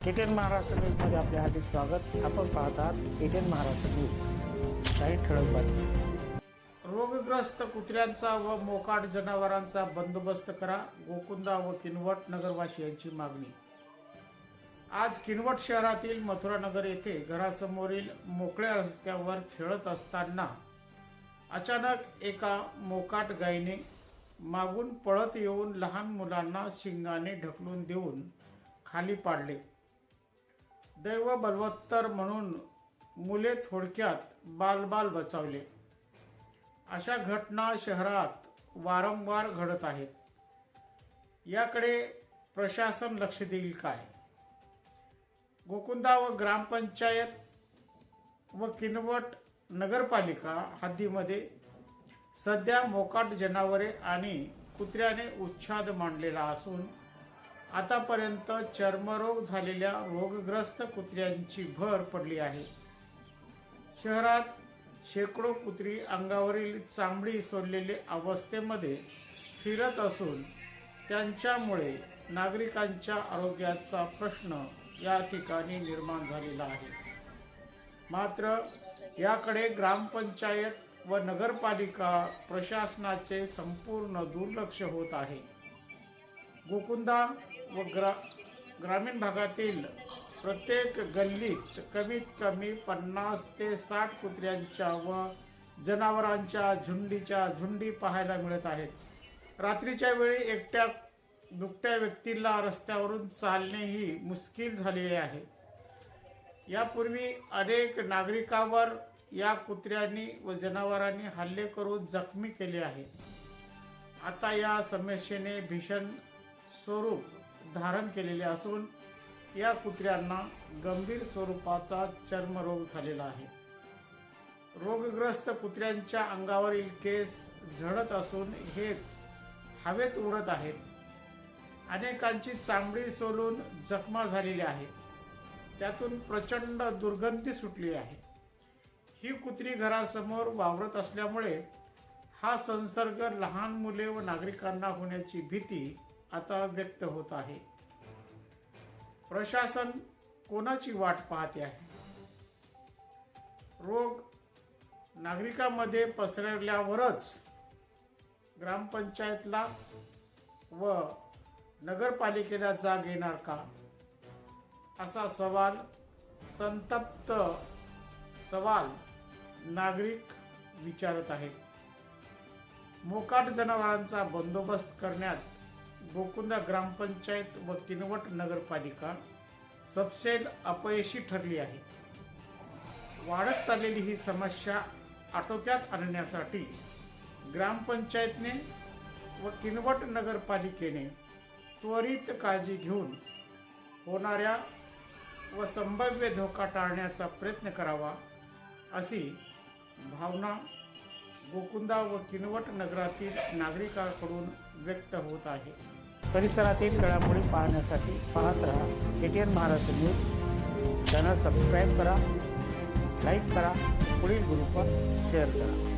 ATN Maharashtra न्यूजमध्ये आपले हार्दिक स्वागत. आपण पाहत आहात एटीएन महाराष्ट्र न्यूज. काही ठळक बातमी. रोगग्रस्त कुत्र्यांचा व मोकाट जनावरांचा बंदोबस्त करा, गोकुंदा व किनवट नगरवासियांची मागणी. आज किनवट शहरातील मथुरानगर येथे घरासमोरील मोकळ्या रस्त्यावर खेळत असताना अचानक एका मोकाट गायीने मागून पळत येऊन लहान मुलांना शिंगाने ढकलून देऊन खाली पाडले. दैव बलवत्तर म्हणून मुले थोडक्यात बालबाल बचावले. अशा घटना शहरात वारंवार घडत आहेत. याकडे प्रशासन लक्ष देईल काय? गोकुंदा व ग्रामपंचायत व किनवट नगरपालिका हद्दीमध्ये सध्या मोकाट जनावरे आणि कुत्र्याने उच्छाद मांडलेला असून आतापर्यंत चर्मरोग झालेल्या रोगग्रस्त कुत्र्यांची भर पडली आहे. शहरात शेकडो कुत्री अंगावरील चामडी सोडलेले अवस्थेमध्ये फिरत असून त्यांच्यामुळे नागरिकांच्या आरोग्याचा प्रश्न या ठिकाणी निर्माण झालेला आहे. मात्र याकडे ग्रामपंचायत व नगरपालिका प्रशासनाचे संपूर्ण दुर्लक्ष होत आहे. गोकुंदा व ग्रामीण भागातील प्रत्येक गल्लीत कमीत कमी 50 ते 60 कुत्र्यांच्या व जनावरांच्या झुंडी पाहायला मिळत आहेत. रात्रीच्या वेळी एकट्या दुकट्या व्यक्तीला रस्त्यावरून चालणेही मुश्किल झालेले आहे. यापूर्वी अनेक नागरिकांवर या कुत्र्यांनी व जनावरांनी हल्ले करून जखमी केले आहे. आता या समस्येने भीषण स्वरूप धारण केलेले असून या कुत्र्यांना गंभीर स्वरूपाचा चर्मरोग झालेला आहे. रोगग्रस्त कुत्र्यांच्या अंगावरील केस झडत असून हेच हवेत उडत आहेत. अनेकांची चामडी सोलून जखमा झालेली आहे. त्यातून प्रचंड दुर्गंधी सुटली आहे. ही कुत्री घरासमोर वावरत असल्यामुळे हा संसर्ग लहान मुले व नागरिकांना होण्याची भीती आता व्यक्त होत आहे. प्रशासन कोणाची वाट पाहते आहे? रोग नागरिकांमध्ये पसरल्यावरच ग्रामपंचायतला व नगरपालिकेला जाग येणार का, असा संतप्त सवाल नागरिक विचारत आहेत. मोकाट जनावरांचा बंदोबस्त करण्यात गोकुंदा ग्रामपंचायत व किनवट नगरपालिका सपशेल अपयशी ठरली आहे. वाढत चाललेली ही समस्या आटोक्यात आणण्यासाठी ग्रामपंचायतने व किनवट नगरपालिकेने त्वरित काळजी घेऊन होणाऱ्या व संभाव्य धोका टाळण्याचा प्रयत्न करावा, अशी भावना गोकुंदा व किनवट नगरातील नागरिकांकडून व्यक्त होत आहे. परिसरातील घडामोडी पाहण्यासाठी पाहत रहा ATN Maharashtra news. Channel subscribe करा, लाईक करा, पुढील ग्रुपवर शेअर करा.